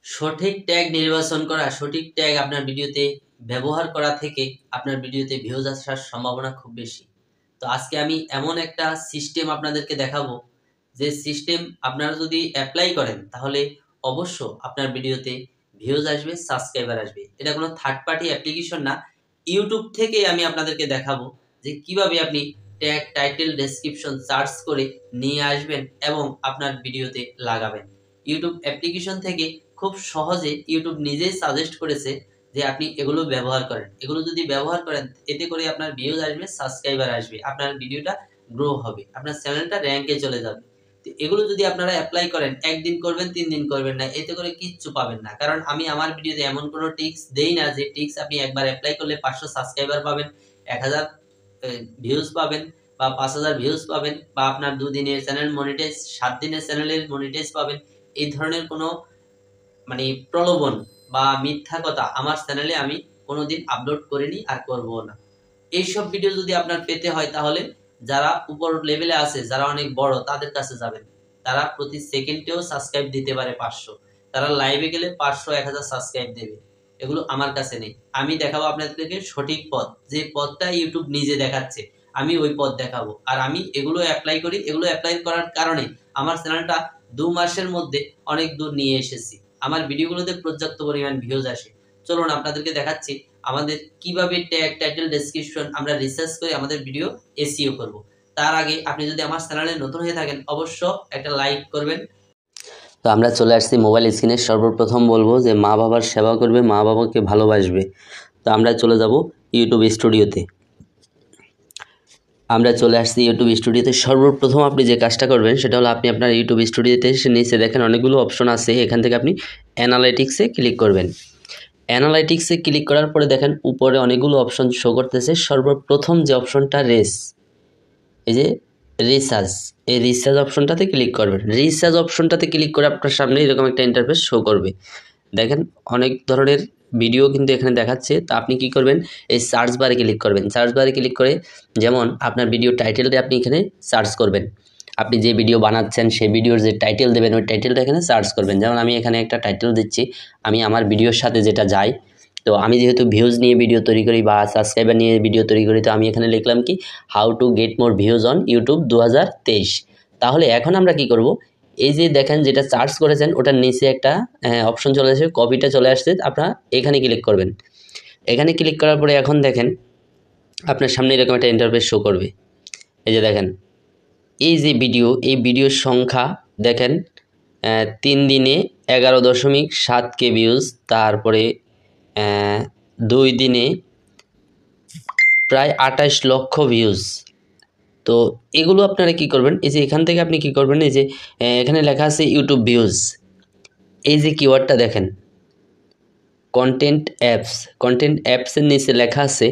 সঠিক ট্যাগ নির্বাচন করা, সঠিক ট্যাগ আপনার ভিডিওতে ব্যবহার করা থেকে আপনার ভিডিওতে ভিউজ আসার সম্ভাবনা খুব বেশি। তো আজকে আমি এমন একটা সিস্টেম আপনাদেরকে দেখাবো, যে সিস্টেম আপনারা যদি অ্যাপ্লাই করেন তাহলে অবশ্য আপনার ভিডিওতে ভিউজ আসবে, সাবস্ক্রাইবার আসবে। এটা কোনো থার্ড পার্টি অ্যাপ্লিকেশন না, ইউটিউব থেকে আমি আপনাদেরকে দেখাবো যে কিভাবে আপনি ট্যাগ, টাইটেল, ডেসক্রিপশন সার্চ করে নিয়ে আসবেন এবং আপনার ভিডিওতে লাগাবেন। ইউটিউব অ্যাপ্লিকেশন থেকে খুব সহজে ইউটিউব নিজেই সাজেস্ট করেছে যে আপনি এগুলো ব্যবহার করেন। এগুলো যদি ব্যবহার করেন এতে করে আপনার ভিউজ আসবে, সাবস্ক্রাইবার আসবে, আপনার ভিডিওটা গ্রো হবে, আপনার চ্যানেলটা র্যাঙ্কে চলে যাবে। তো এগুলো যদি আপনারা অ্যাপ্লাই করেন, একদিন করবেন 3 দিন করবেন না, এতে করে কিচ্ছু পাবেন না। কারণ আমি আমার ভিডিওতে এমন কোনো টিপস দেই না যে টিপস আপনি একবার অ্যাপ্লাই করলে 500 সাবস্ক্রাইবার পাবেন, 1000 ভিউজ পাবেন বা 5000 ভিউজ পাবেন, বা আপনার 2 দিনের চ্যানেল মনিটাইজ, 7 দিনের চ্যানেলের মনিটাইজ পাবেন। এই ধরনের কোনো প্রলোভন বা মিথ্যা কথা আমার চ্যানেলে আমি কোনোদিন আপলোড করিনি আর করব না। এইসব ভিডিও যদি আপনার পেতে হয় তাহলে যারা উপর লেভেলে আছে, যারা অনেক বড়, তাদের কাছে যাবেন। তারা প্রতি সেকেন্ডেও সাবস্ক্রাইব দিতে পারে 500, তারা লাইভে গেলে 500 1000 সাবস্ক্রাইব দেবে। এগুলো আমার কাছে নেই। আমি দেখাবো আপনাদেরকে সঠিক পথ, যে পথটা ইউটিউব নিজে দেখাচ্ছে, আমি ওই পথ দেখাবো। আর আমি এগুলো অ্যাপ্লাই করি, এগুলো অ্যাপ্লাই করার কারণে আমার চ্যানেলটা 2 মাসের মধ্যে অনেক দূর নিয়ে এসেছি। আমার ভিডিওগুলোতে পর্যাপ্ত পরিমাণ ভিউজ আসে। চলুন আপনাদেরকে দেখাচ্ছি আমাদের কিভাবে ট্যাগ, টাইটেল, ডেসক্রিপশন আমরা রিসার্চ করে আমাদের ভিডিও এসইও করব। তার আগে আপনি যদি আমার চ্যানেলে নতুন হয়ে থাকেন অবশ্য একটা লাইক করবেন। তো আমরা চলে আসছি মোবাইল স্ক্রিনে। সর্বপ্রথম বলবো যে মা বাবার সেবা করবে, মা বাবাকে ভালোবাসবে। তো আমরা চলে যাব ইউটিউব স্টুডিওতে। আমরা চলে আসছি ইউটিউব স্টুডিওতে। সর্বপ্রথম আপনি যে কাজটা করবেন সেটা হলো আপনি আপনার ইউটিউব স্টুডিওতে এসে নিচে দেখেন অনেকগুলো অপশন আছে, এখান থেকে আপনি অ্যানালাইটিক্সে ক্লিক করবেন। অ্যানালাইটিক্সে ক্লিক করার পরে দেখেন উপরে অনেকগুলো অপশন শো করতেছে। সর্বপ্রথম যে অপশনটা এই যে রিসার্চ, এই রিসার্চ অপশনটাতে ক্লিক করবেন। রিসার্চ অপশনটাতে ক্লিক করে আপনার সামনে এরকম একটা ইন্টারফেস শো করবে। দেখেন অনেক ধরনের ভিডিও কিন্তু এখানে দেখাচ্ছে। তো আপনি কি করবেন, এই সার্চ বারে ক্লিক করবেন। সার্চ বারে ক্লিক করে যেমন আপনার ভিডিও টাইটেলটা আপনি এখানে সার্চ করবেন। আপনি যে ভিডিও বানাচ্ছেন সেই ভিডিওর যে টাইটেল দেবেন ওই টাইটেলটা এখানে সার্চ করবেন। যেমন আমি এখানে একটা টাইটেল দিচ্ছি, আমি আমার ভিডিওর সাথে যেটা যায়। তো আমি যেহেতু ভিউজ নিয়ে ভিডিও তৈরি করি বা সাবস্ক্রাইবার নিয়ে ভিডিও তৈরি করি, তো আমি এখানে লিখলাম কি, how to get more views on YouTube 2023। তাহলে এখন আমরা কি করব, এই যে দেখেন যেটা সার্চ করেছেন ওটার নিচে একটা অপশন চলে আসে, কপিটা চলে আসছে, আপনারা এখানে ক্লিক করবেন। এখানে ক্লিক করার পরে এখন দেখেন আপনার সামনে এরকম একটা ইন্টারফেস শো করবে। এই যে দেখেন এই যে ভিডিও, এই ভিডিওর সংখ্যা দেখেন 3 দিনে 11.7K ভিউজ, তারপরে 2 দিনে প্রায় 28 লক্ষ ভিউজ। তো এগুলো আপনারা কি করবেন, এই যে এখান থেকে আপনি কি করবেন, এই যে এখানে লেখা আছে ইউটিউব ভিউজ, এই যে কিওয়ার্ডটা দেখেন কন্টেন্ট অ্যাপসের নিচে লেখা আছে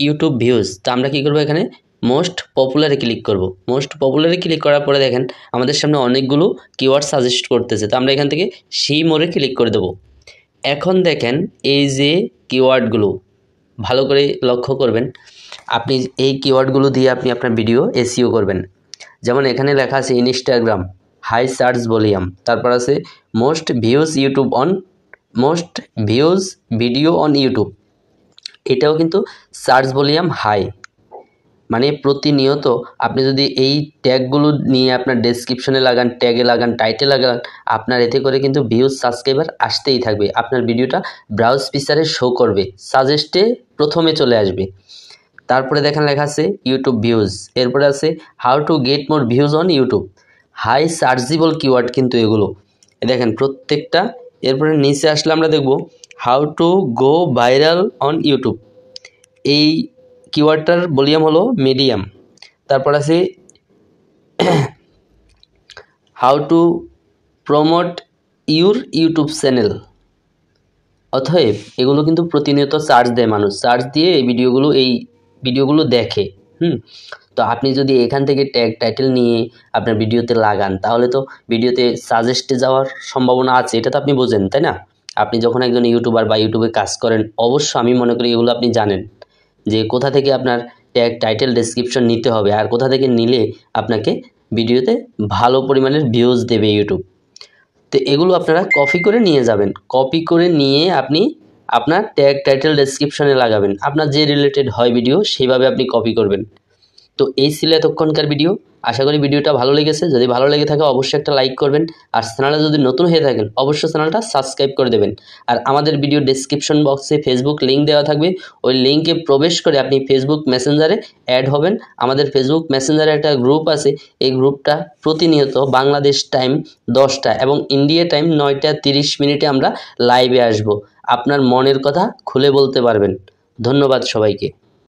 ইউটিউব ভিউজ। তো আমরা কি করব, এখানে মোস্ট পপুলারে ক্লিক করব। মোস্ট পপুলারে ক্লিক করার পরে দেখেন আমাদের সামনে অনেকগুলো কিওয়ার্ড সাজেস্ট করতেছে। তো আমরা এখান থেকে সেই মোড়ে ক্লিক করে দেব। এখন দেখেন এই যে কিওয়ার্ডগুলো ভালো করে লক্ষ্য করবেন, আপনি এই কিওয়ার্ডগুলো দিয়ে আপনি আপনার ভিডিও এসইও করবেন। যেমন এখানে লেখা আছে ইনস্টাগ্রাম হাই সার্চ ভলিউম, তারপর আছে most views video on YouTube, এটাও কিন্তু সার্চ ভলিউম হাই। মানে প্রতিনিয়ত আপনি যদি এই ট্যাগগুলো নিয়ে আপনার ডেসক্রিপশনে লাগান, ট্যাগে লাগান, টাইটেল লাগান, আপনার এতে করে কিন্তু ভিউজ, সাবস্ক্রাইবার আসতেই থাকবে। আপনার ভিডিওটা ব্রাউজ ফিচারে শো করবে, সাজেস্টে প্রথমে চলে আসবে। তারপরে দেখেন লেখা আছে ইউটিউব ভিউজ, এরপরে আছে how to get more views on YouTube, high searchable keyword কিন্তু এগুলো দেখেন প্রত্যেকটা। এরপরে নিচে আসলে আমরা দেখব how to go viral on YouTube, এই কিওয়ার্ডটার ভলিউম হলো মিডিয়াম। তারপর আছে how to promote your YouTube channel. অতএব এগুলো কিন্তু প্রতিনিয়ত সার্চ দেয় মানুষ, সার্চ দিয়ে এই ভিডিওগুলো দেখে। তো আপনি যদি এখান থেকে ট্যাগ, টাইটেল নিয়ে আপনার ভিডিওতে লাগান তাহলে তো ভিডিওতে সাজেস্টে যাওয়ার সম্ভাবনা আছে, এটা তো আপনি বোঝেন, তাই না? আপনি যখন একজন ইউটিউবার বা ইউটিউবে কাজ করেন অবশ্য আমি মনে করি এগুলো আপনি জানেন যে কোথা থেকে আপনার ট্যাগ, টাইটেল, ডেসক্রিপশন নিতে হবে আর কোথা থেকে নিলে আপনাকে ভিডিওতে ভালো পরিমাণের ভিউজ দেবে ইউটিউব। তো এগুলো আপনারা কপি করে নিয়ে যাবেন। কপি করে নিয়ে আপনি আপনার ট্যাগ টাইটেল ডেসক্রিপশনে লাগাবেন। আপনার যে রিলেটেড হয় ভিডিও সেইভাবে আপনি কপি করবেন। তো এই ছিল এতক্ষণকার ভিডিও। আশা করি ভিডিওটা ভালো লেগেছে। যদি ভালো লেগে থাকে অবশ্যই একটা লাইক করবেন, আর চ্যানেলে যদি নতুন হয়ে থাকেন অবশ্যই চ্যানেলটা সাবস্ক্রাইব করে দেবেন। আর আমাদের ভিডিও ডেসক্রিপশন বক্সে ফেসবুক লিঙ্ক দেওয়া থাকবে, ওই লিঙ্কে প্রবেশ করে আপনি ফেসবুক মেসেঞ্জারে অ্যাড হবেন। আমাদের ফেসবুক মেসেঞ্জারে একটা গ্রুপ আছে, এই গ্রুপটা প্রতিনিয়ত বাংলাদেশ টাইম 10টা এবং ইন্ডিয়া টাইম 9টা 30 মিনিটে আমরা লাইভে আসব। আপনার মনের কথা খুলে বলতে পারবেন। ধন্যবাদ সবাইকে।